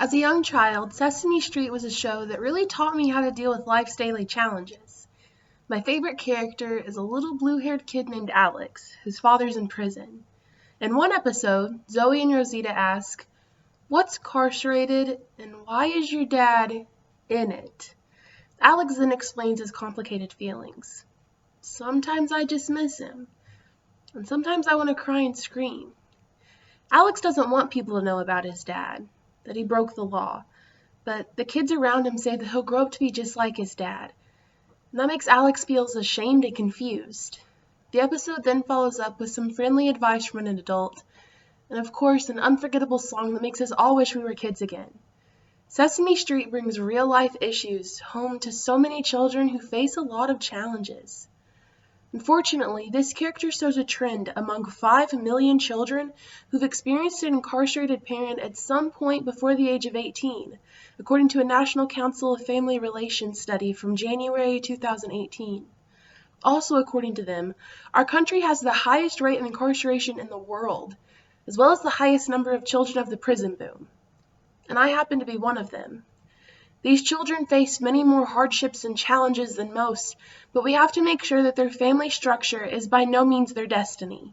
As a young child, Sesame Street was a show that really taught me how to deal with life's daily challenges. My favorite character is a little blue-haired kid named Alex, whose father's in prison. In one episode, Zoe and Rosita ask, "What's carcerated and why is your dad in it?" Alex then explains his complicated feelings. "Sometimes I just miss him, and sometimes I want to cry and scream." Alex doesn't want people to know about his dad, that he broke the law, but the kids around him say that he'll grow up to be just like his dad, and that makes Alex feel ashamed and confused. The episode then follows up with some friendly advice from an adult, and of course an unforgettable song that makes us all wish we were kids again. Sesame Street brings real-life issues home to so many children who face a lot of challenges. Unfortunately, this character shows a trend among 5 million children who've experienced an incarcerated parent at some point before the age of 18, according to a National Council of Family Relations study from January 2018. Also, according to them, our country has the highest rate of incarceration in the world, as well as the highest number of children of the prison boom. And I happen to be one of them. These children face many more hardships and challenges than most, but we have to make sure that their family structure is by no means their destiny.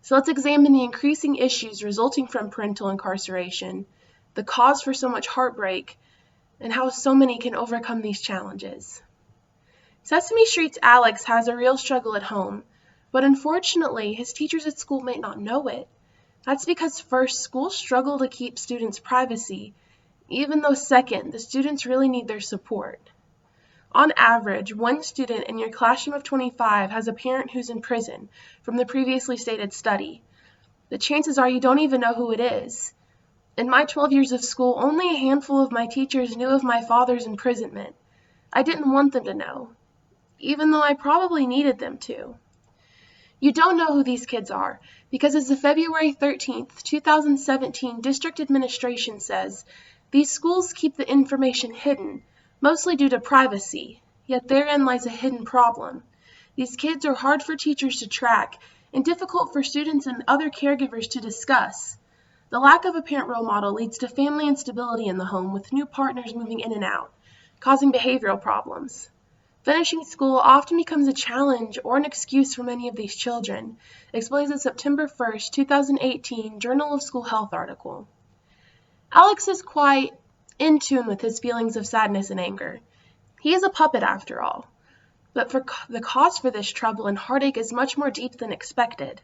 So let's examine the increasing issues resulting from parental incarceration, the cause for so much heartbreak, and how so many can overcome these challenges. Sesame Street's Alex has a real struggle at home, but unfortunately, his teachers at school may not know it. That's because first, schools struggle to keep students' privacy, even though second, the students really need their support. On average, one student in your classroom of 25 has a parent who's in prison from the previously stated study. The chances are you don't even know who it is. In my 12 years of school, only a handful of my teachers knew of my father's imprisonment. I didn't want them to know, even though I probably needed them to. You don't know who these kids are, because as of February 13th, 2017 District Administration says, these schools keep the information hidden, mostly due to privacy, yet therein lies a hidden problem. These kids are hard for teachers to track and difficult for students and other caregivers to discuss. The lack of a parent role model leads to family instability in the home with new partners moving in and out, causing behavioral problems. Finishing school often becomes a challenge or an excuse for many of these children, explains a September 1st, 2018 Journal of School Health article. Alex is quite in tune with his feelings of sadness and anger. He is a puppet after all, but the cause for this trouble and heartache is much more deep than expected.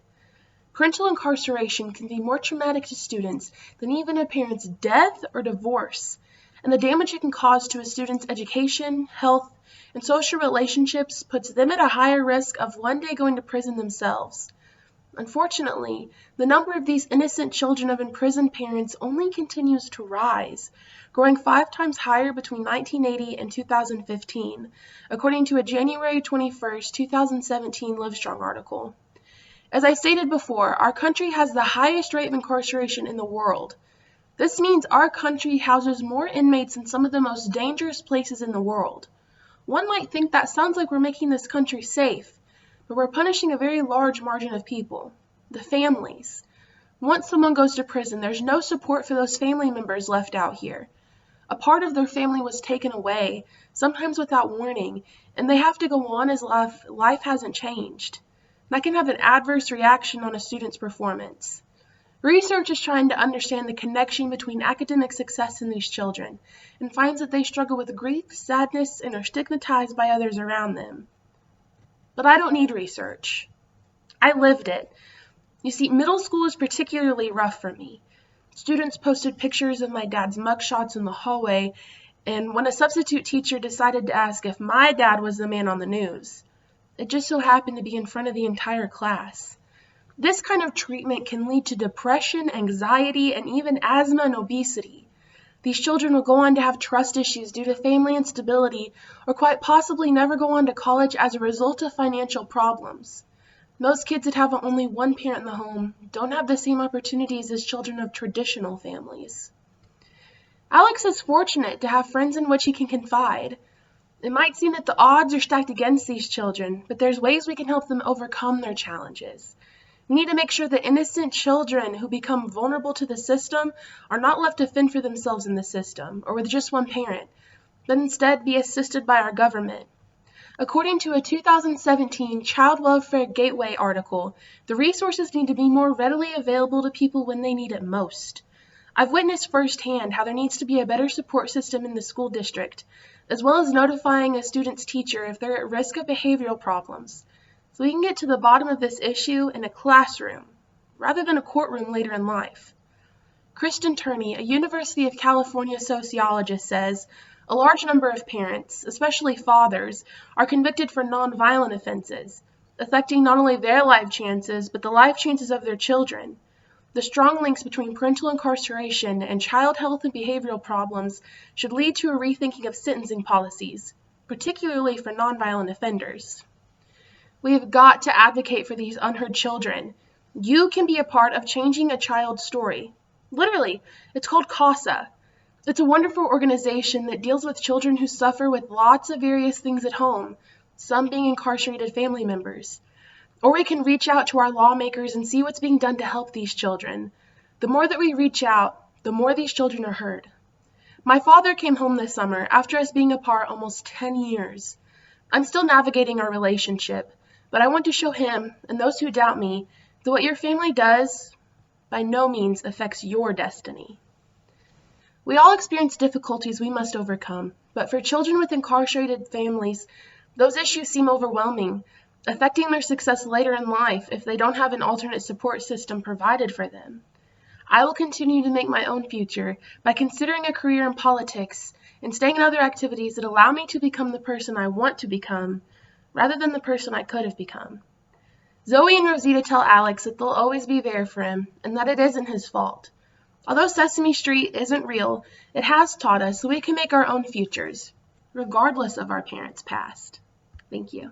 Parental incarceration can be more traumatic to students than even a parent's death or divorce, and the damage it can cause to a student's education, health, and social relationships puts them at a higher risk of one day going to prison themselves. Unfortunately, the number of these innocent children of imprisoned parents only continues to rise, growing 5 times higher between 1980 and 2015, according to a January 21, 2017 Livestrong article. As I stated before, our country has the highest rate of incarceration in the world. This means our country houses more inmates than some of the most dangerous places in the world. One might think that sounds like we're making this country safe, but we're punishing a very large margin of people, the families. Once someone goes to prison, there's no support for those family members left out here. A part of their family was taken away, sometimes without warning, and they have to go on as life hasn't changed. That can have an adverse reaction on a student's performance. Research is trying to understand the connection between academic success in these children, and finds that they struggle with grief, sadness, and are stigmatized by others around them. But I don't need research. I lived it. You see, middle school was particularly rough for me. Students posted pictures of my dad's mugshots in the hallway, and when a substitute teacher decided to ask if my dad was the man on the news, it just so happened to be in front of the entire class. This kind of treatment can lead to depression, anxiety, and even asthma and obesity. These children will go on to have trust issues due to family instability, or quite possibly never go on to college as a result of financial problems. Most kids that have only one parent in the home don't have the same opportunities as children of traditional families. Alex is fortunate to have friends in which he can confide. It might seem that the odds are stacked against these children, but there's ways we can help them overcome their challenges. We need to make sure that innocent children who become vulnerable to the system are not left to fend for themselves in the system or with just one parent, but instead be assisted by our government. According to a 2017 Child Welfare Gateway article, the resources need to be more readily available to people when they need it most. I've witnessed firsthand how there needs to be a better support system in the school district, as well as notifying a student's teacher if they're at risk of behavioral problems, so we can get to the bottom of this issue in a classroom, rather than a courtroom later in life. Kristen Turney, a University of California sociologist, says, a large number of parents, especially fathers, are convicted for nonviolent offenses, affecting not only their life chances, but the life chances of their children. The strong links between parental incarceration and child health and behavioral problems should lead to a rethinking of sentencing policies, particularly for nonviolent offenders. We have got to advocate for these unheard children. You can be a part of changing a child's story. Literally, it's called CASA. It's a wonderful organization that deals with children who suffer with lots of various things at home, some being incarcerated family members. Or we can reach out to our lawmakers and see what's being done to help these children. The more that we reach out, the more these children are heard. My father came home this summer after us being apart almost 10 years. I'm still navigating our relationship, but I want to show him and those who doubt me that what your family does by no means affects your destiny. We all experience difficulties we must overcome, but for children with incarcerated families, those issues seem overwhelming, affecting their success later in life if they don't have an alternate support system provided for them. I will continue to make my own future by considering a career in politics and staying in other activities that allow me to become the person I want to become, rather than the person I could have become. Zoe and Rosita tell Alex that they'll always be there for him and that it isn't his fault. Although Sesame Street isn't real, it has taught us that we can make our own futures, regardless of our parents' past. Thank you.